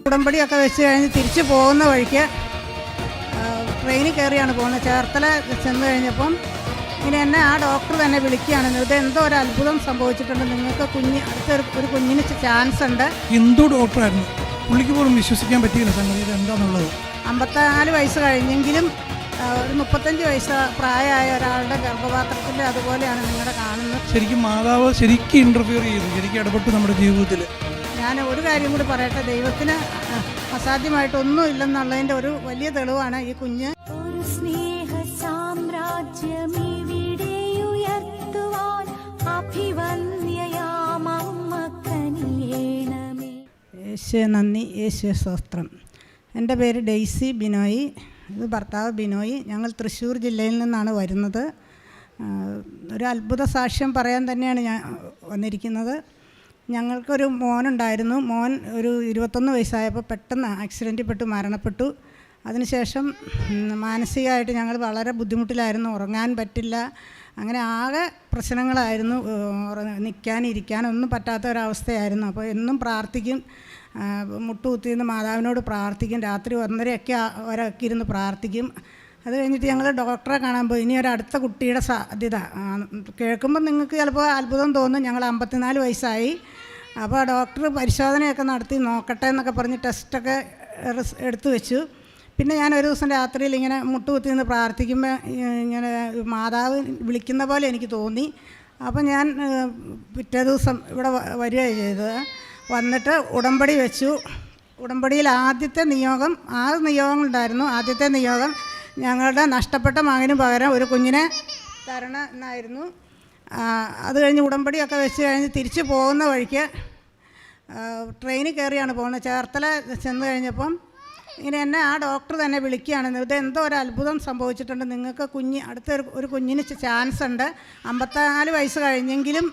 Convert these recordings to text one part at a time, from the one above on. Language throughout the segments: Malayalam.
ഉടമ്പടിയൊക്കെ വെച്ച് കഴിഞ്ഞ് തിരിച്ചു പോകുന്ന വഴിക്ക് ട്രെയിനിൽ കയറിയാണ് പോകുന്നത്. ചേർത്തല ചെന്ന് കഴിഞ്ഞപ്പം ഇങ്ങനെ എന്നെ ആ ഡോക്ടർ തന്നെ വിളിക്കുകയാണ്, ഇത് എന്തോ ഒരു അത്ഭുതം സംഭവിച്ചിട്ടുണ്ട്, നിങ്ങൾക്ക് അടുത്തൊരു കുഞ്ഞിന് ചാൻസ് ഉണ്ട്. ഹിന്ദു ഡോക്ടറായിരുന്നു, പുള്ളിക്ക് പോലും വിശ്വസിക്കാൻ പറ്റിയില്ല സംഗതി എന്താണെന്നുള്ളത്. 54 വയസ്സ് കഴിഞ്ഞെങ്കിലും ഒരു 35 വയസ്സ് പ്രായമായ ഒരാളുടെ ഗർഭപാത്രത്തിൻ്റെ അതുപോലെയാണ് നിങ്ങളുടെ കാണുന്നത്. ശരിക്കും മാതാവ് ശരിക്കും ഇൻ്റർഫിയർ ചെയ്തു, ശരിക്കും ഇടപെട്ടു നമ്മുടെ ജീവിതത്തിൽ. ഞാൻ ഒരു കാര്യം കൂടി പറയട്ടെ, ദൈവത്തിന് അസാധ്യമായിട്ടൊന്നും ഇല്ലെന്നുള്ളതിൻ്റെ ഒരു വലിയ തെളിവാണ് ഈ കുഞ്ഞ്. ഒരു സ്നേഹ സാമ്രാജ്യമിവിടെയുയർത്തുവാൻ അഭിവന്യയാമമ്മക്കനിയേണമേ. യേശുവേ നന്ദി, യേശുവേ സ്തോത്രം. എൻ്റെ പേര് ഡെയ്സി ബിനോയ്, ഇത് ഭർത്താവ് ബിനോയ്. ഞങ്ങൾ തൃശ്ശൂർ ജില്ലയിൽ നിന്നാണ് വരുന്നത്. ഒരു അത്ഭുത സാക്ഷ്യം പറയാൻ തന്നെയാണ് ഞാൻ വന്നിരിക്കുന്നത്. ഞങ്ങൾക്കൊരു മോനുണ്ടായിരുന്നു. മോൻ ഒരു 21 വയസ്സായപ്പോൾ പെട്ടെന്ന് ആക്സിഡൻറ്റിൽ പെട്ട് മരണപ്പെട്ടു. അതിനുശേഷം മാനസികമായിട്ട് ഞങ്ങൾ വളരെ ബുദ്ധിമുട്ടിലായിരുന്നു, ഉറങ്ങാൻ പറ്റില്ല, അങ്ങനെ ആകെ പ്രശ്നങ്ങളായിരുന്നു. നിൽക്കാനിരിക്കാനൊന്നും പറ്റാത്ത ഒരവസ്ഥയായിരുന്നു. അപ്പോൾ എന്നും പ്രാർത്ഥിക്കും, മുട്ടുകുത്തിയിരുന്ന് മാതാവിനോട് പ്രാർത്ഥിക്കും, രാത്രി 1:30 വരെയൊക്കെ ഇരുന്ന് പ്രാർത്ഥിക്കും. അത് കഴിഞ്ഞിട്ട് ഞങ്ങൾ ഡോക്ടറെ കാണാൻ പോയി. ഇനി ഒരടുത്ത കുട്ടിയുടെ സാധ്യത കേൾക്കുമ്പോൾ നിങ്ങൾക്ക് ചിലപ്പോൾ അത്ഭുതം തോന്നും. ഞങ്ങൾ 54 വയസ്സായി. അപ്പോൾ ഡോക്ടർ പരിശോധനയൊക്കെ നടത്തി നോക്കട്ടെ എന്നൊക്കെ പറഞ്ഞ് ടെസ്റ്റൊക്കെ എടുത്തു വെച്ചു. പിന്നെ ഞാൻ ഒരു ദിവസം രാത്രിയിൽ ഇങ്ങനെ മുട്ടുകുത്തി നിന്ന് പ്രാർത്ഥിക്കുമ്പോൾ ഇങ്ങനെ മാതാവ് വിളിക്കുന്ന പോലെ എനിക്ക് തോന്നി. അപ്പോൾ ഞാൻ പിറ്റേ ദിവസം ഇവിടെ വരികയാണ് ചെയ്തത്. വന്നിട്ട് ഉടമ്പടി വെച്ചു. ഉടമ്പടിയിൽ ആദ്യത്തെ നിയോഗം 6 നിയോഗങ്ങളുണ്ടായിരുന്നു. ആദ്യത്തെ നിയോഗം ഞങ്ങളുടെ നഷ്ടപ്പെട്ട മകന് പകരം ഒരു കുഞ്ഞിനെ തരണം എന്നായിരുന്നു. അത് കഴിഞ്ഞ് ഉടമ്പടിയൊക്കെ വെച്ച് കഴിഞ്ഞ് തിരിച്ചു പോകുന്ന വഴിക്ക് ട്രെയിനിൽ കയറിയാണ് പോകുന്നത്. ചേർത്തല ചെന്ന് കഴിഞ്ഞപ്പം ഇങ്ങനെ എന്നെ ആ ഡോക്ടർ തന്നെ വിളിക്കുകയാണ്, ഇത് എന്തോ ഒരു അത്ഭുതം സംഭവിച്ചിട്ടുണ്ട്, നിങ്ങൾക്ക് അടുത്തൊരു കുഞ്ഞിന് ചാൻസ് ഉണ്ട്. 54 വയസ്സ് കഴിഞ്ഞെങ്കിലും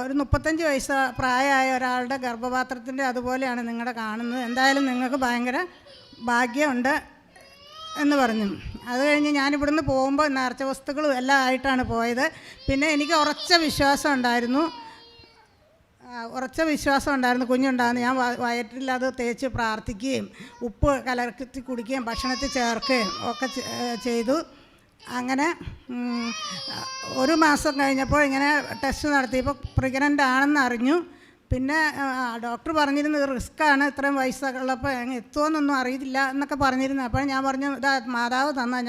ഒരു 35 വയസ്സ് പ്രായമായ ഒരാളുടെ ഗർഭപാത്രത്തിൻ്റെ അതുപോലെയാണ് നിങ്ങളുടെ കാണുന്നത്, എന്തായാലും നിങ്ങൾക്ക് ഭയങ്കര ഭാഗ്യമുണ്ട് എന്ന് പറഞ്ഞു. അത് കഴിഞ്ഞ് ഞാനിവിടുന്ന് പോകുമ്പോൾ നേർച്ച വസ്തുക്കളും എല്ലാം ആയിട്ടാണ് പോയത്. പിന്നെ എനിക്ക് ഉറച്ച വിശ്വാസം ഉണ്ടായിരുന്നു കുഞ്ഞുണ്ടാകുന്നു. ഞാൻ വയറ്റിൽ അത് തേച്ച് പ്രാർത്ഥിക്കുകയും ഉപ്പ് കലർത്തി കുടിക്കുകയും ഭക്ഷണത്തിൽ ചേർക്കുകയും ഒക്കെ ചെയ്തു. അങ്ങനെ 1 മാസം കഴിഞ്ഞപ്പോൾ ഇങ്ങനെ ടെസ്റ്റ് നടത്തിയപ്പോൾ പ്രഗ്നൻ്റ് ആണെന്ന് അറിഞ്ഞു. പിന്നെ ഡോക്ടർ പറഞ്ഞിരുന്നു ഇത് റിസ്ക്കാണ്, ഇത്രയും വയസ്സുള്ളപ്പോൾ എത്തുമെന്നൊന്നും അറിയില്ല എന്നൊക്കെ പറഞ്ഞിരുന്നു. അപ്പോൾ ഞാൻ പറഞ്ഞു ഇതാ മാതാവ് തന്നാൽ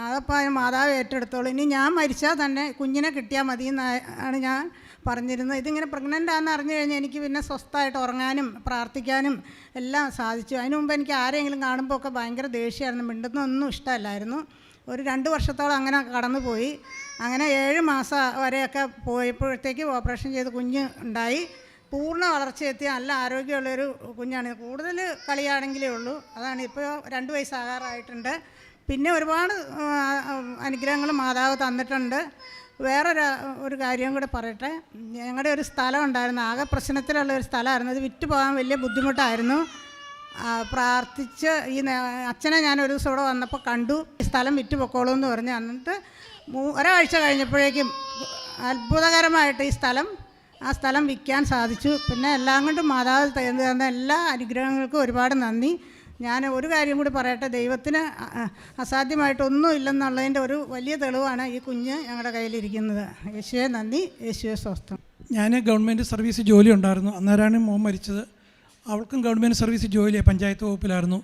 അതപ്പോൾ മാതാവ് ഏറ്റെടുത്തോളൂ, ഇനി ഞാൻ മരിച്ചാൽ തന്നെ കുഞ്ഞിനെ കിട്ടിയാൽ മതി എന്നാണ് ഞാൻ പറഞ്ഞിരുന്നത്. ഇതിങ്ങനെ പ്രഗ്നൻ്റ് ആണെന്ന് അറിഞ്ഞു കഴിഞ്ഞാൽ എനിക്ക് പിന്നെ സ്വസ്ഥമായിട്ട് ഉറങ്ങാനും പ്രാർത്ഥിക്കാനും എല്ലാം സാധിച്ചു. അതിനു മുമ്പ് എനിക്ക് ആരെങ്കിലും കാണുമ്പോൾ ഒക്കെ ഭയങ്കര ദേഷ്യമായിരുന്നു, മിണ്ടുന്നൊന്നും ഇഷ്ടമല്ലായിരുന്നു. ഒരു 2 വർഷത്തോളം അങ്ങനെ കടന്നുപോയി. അങ്ങനെ 7 മാസം വരെയൊക്കെ പോയപ്പോഴത്തേക്ക് ഓപ്പറേഷൻ ചെയ്ത് കുഞ്ഞ് ഉണ്ടായി. പൂർണ്ണ വളർച്ചയെത്തിയ നല്ല ആരോഗ്യമുള്ളൊരു കുഞ്ഞാണ്. കൂടുതൽ കളിയാണെങ്കിലേ ഉള്ളൂ. അതാണ് ഇപ്പോൾ 2 വയസ്സാകാറായിട്ടുണ്ട്. പിന്നെ ഒരുപാട് അനുഗ്രഹങ്ങൾ മാതാവ് തന്നിട്ടുണ്ട്. ഒരു കാര്യം കൂടെ പറയട്ടെ. ഞങ്ങളുടെ ഒരു സ്ഥലം ഉണ്ടായിരുന്നു, ആകെ പ്രശ്നത്തിലുള്ള ഒരു സ്ഥലമായിരുന്നു. അത് വിറ്റ് പോകാൻ വലിയ ബുദ്ധിമുട്ടായിരുന്നു. പ്രാർത്ഥിച്ച് അച്ഛനെ ഞാൻ ഒരു ദിവസം ഇവിടെ വന്നപ്പോൾ കണ്ടു, ഈ സ്ഥലം വിറ്റ് പൊക്കോളൂ എന്ന് പറഞ്ഞ്. എന്നിട്ട് ഒരാഴ്ച കഴിഞ്ഞപ്പോഴേക്കും അത്ഭുതകരമായിട്ട് ആ സ്ഥലം വിൽക്കാൻ സാധിച്ചു. പിന്നെ എല്ലാം കൊണ്ടും മാതാവ് തന്ന എല്ലാ അനുഗ്രഹങ്ങൾക്കും ഒരുപാട് നന്ദി. ഞാൻ ഒരു കാര്യം കൂടി പറയട്ടെ, ദൈവത്തിന് അസാധ്യമായിട്ടൊന്നും ഇല്ലെന്നുള്ളതിൻ്റെ ഒരു വലിയ തെളിവാണ് ഈ കുഞ്ഞ് ഞങ്ങളുടെ കയ്യിലിരിക്കുന്നത്. യേശുവേ നന്ദി, യേശുവേ സ്വസ്ഥം. ഞാൻ ഗവൺമെൻറ് സർവീസ് ജോലി ഉണ്ടായിരുന്നു. അന്നേരമാണ് മോൻ മരിച്ചത്. അവൾക്കും ഗവൺമെൻറ് സർവീസ് ജോലിയാണ്, പഞ്ചായത്ത് വകുപ്പിലായിരുന്നു.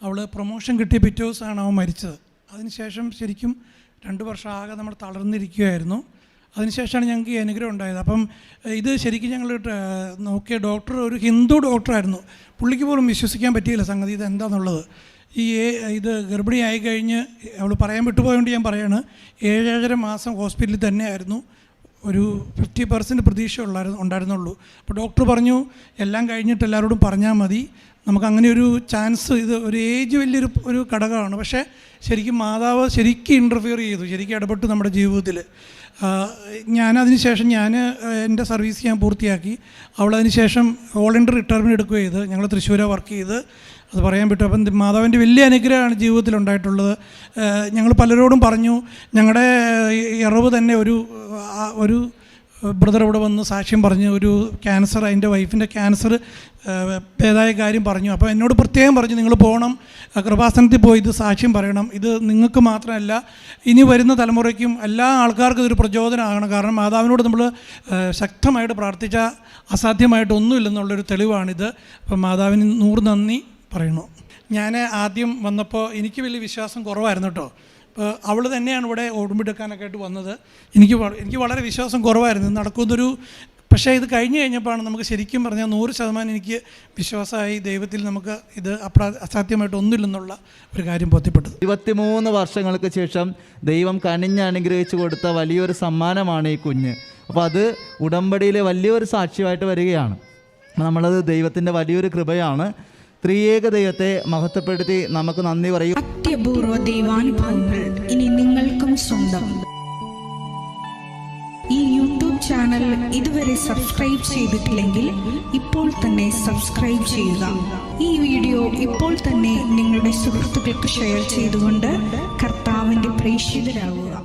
അവൾ പ്രൊമോഷൻ കിട്ടിയ പിറ്റേ ദിവസമാണ് അവൻ മരിച്ചത്. അതിനുശേഷം ശരിക്കും 2 വർഷം ആകെ നമ്മൾ തളർന്നിരിക്കുകയായിരുന്നു. അതിനുശേഷമാണ് ഞങ്ങൾക്ക് ഈ അനുഗ്രഹം ഉണ്ടായത്. അപ്പം ഇത് ശരിക്കും ഞങ്ങൾ നോക്കിയ ഡോക്ടർ ഒരു ഹിന്ദു ഡോക്ടറായിരുന്നു, പുള്ളിക്ക് പോലും വിശ്വസിക്കാൻ പറ്റിയില്ല സംഗതി ഇത് എന്താണെന്നുള്ളത്. ഇത് ഗർഭിണിയായി കഴിഞ്ഞ് അവൾ പറയാൻ വിട്ടുപോയതുകൊണ്ട് ഞാൻ പറയാണ്, 7.5 മാസം ഹോസ്പിറ്റലിൽ തന്നെയായിരുന്നു. ഒരു 50% പ്രതീക്ഷ ഉണ്ടായിരുന്നുള്ളൂ. അപ്പോൾ ഡോക്ടർ പറഞ്ഞു എല്ലാം കഴിഞ്ഞിട്ട് എല്ലാവരോടും പറഞ്ഞാൽ മതി, നമുക്ക് അങ്ങനെ ഒരു ചാൻസ്, ഇത് ഒരു ഏജ് വലിയൊരു ഘടകമാണ്. പക്ഷേ ശരിക്കും മാതാവ് ശരിക്കും ഇൻ്റർഫിയർ ചെയ്തു, ശരിക്കും ഇടപെട്ടു നമ്മുടെ ജീവിതത്തിൽ. അതിന് ശേഷം എൻ്റെ സർവീസ് ഞാൻ പൂർത്തിയാക്കി. അവളതിന് ശേഷം ഓൾ ഇന്ത്യ റിട്ടയർമെൻറ്റ് എടുക്കുകയും ചെയ്ത് ഞങ്ങൾ തൃശ്ശൂരാണ് വർക്ക് ചെയ്ത്. അത് പറയാൻ പറ്റും. അപ്പം മാതാവിൻ്റെ വലിയ അനുഗ്രഹമാണ് ജീവിതത്തിൽ ഉണ്ടായിട്ടുള്ളത്. ഞങ്ങൾ പലരോടും പറഞ്ഞു, ഞങ്ങളുടെ ഇറവ് തന്നെ ഒരു ബ്രദർ ഇവിടെ വന്ന് സാക്ഷ്യം പറഞ്ഞു, ഒരു ക്യാൻസർ, അതിൻ്റെ വൈഫിൻ്റെ ക്യാൻസർ ഭേദമായ കാര്യം പറഞ്ഞു. അപ്പോൾ എന്നോട് പ്രത്യേകം പറഞ്ഞു, നിങ്ങൾ പോകണം, കൃപാസനത്തിൽ പോയി ഇത് സാക്ഷ്യം പറയണം. ഇത് നിങ്ങൾക്ക് മാത്രമല്ല, ഇനി വരുന്ന തലമുറയ്ക്കും എല്ലാ ആൾക്കാർക്കും ഇതൊരു പ്രചോദനമാകണം. കാരണം മാതാവിനോട് നമ്മൾ ശക്തമായിട്ട് പ്രാർത്ഥിച്ചാൽ അസാധ്യമായിട്ടൊന്നുമില്ലെന്നുള്ളൊരു തെളിവാണിത്. അപ്പം മാതാവിന് 100 നന്ദി പറയുന്നു. ഞാൻ ആദ്യം വന്നപ്പോൾ എനിക്ക് വലിയ വിശ്വാസം കുറവായിരുന്നു കേട്ടോ. അപ്പോൾ അവൾ തന്നെയാണ് ഇവിടെ ഓടുമ്പെടുക്കാനൊക്കെ ആയിട്ട് വന്നത്. എനിക്ക് വളരെ വിശ്വാസം കുറവായിരുന്നു നടക്കുന്നൊരു. പക്ഷേ ഇത് കഴിഞ്ഞ് കഴിഞ്ഞപ്പോഴാണ് നമുക്ക് ശരിക്കും പറഞ്ഞാൽ 100% എനിക്ക് വിശ്വാസമായി. ദൈവത്തിൽ നമുക്ക് ഇത് അസാധ്യമായിട്ടൊന്നുമില്ലെന്നുള്ള ഒരു കാര്യം ബോധ്യപ്പെട്ടത്. 23 വർഷങ്ങൾക്ക് ശേഷം ദൈവം കനിഞ്ഞ് അനുഗ്രഹിച്ചു കൊടുത്ത വലിയൊരു സമ്മാനമാണ് ഈ കുഞ്ഞ്. അപ്പോൾ അത് ഉടമ്പടിയിലെ വലിയൊരു സാക്ഷ്യമായിട്ട് വരികയാണ്. നമ്മളത് ദൈവത്തിൻ്റെ വലിയൊരു കൃപയാണ്. ത്രിയേക ദൈവത്തെ മഹത്വപ്പെടുത്തി നമുക്ക് നന്ദി പറയും. അത്യപൂർവ ദൈവാനുഭവങ്ങൾ ഇനി നിങ്ങൾക്കും സ്വന്തം. ഈ യൂട്യൂബ് ചാനൽ ഇതുവരെ സബ്സ്ക്രൈബ് ചെയ്തിട്ടില്ലെങ്കിൽ ഇപ്പോൾ തന്നെ സബ്സ്ക്രൈബ് ചെയ്യുക. ഈ വീഡിയോ ഇപ്പോൾ തന്നെ നിങ്ങളുടെ സുഹൃത്തുക്കൾക്ക് ഷെയർ ചെയ്തുകൊണ്ട് കർത്താവിൻ്റെ പ്രേക്ഷിതരാകുക.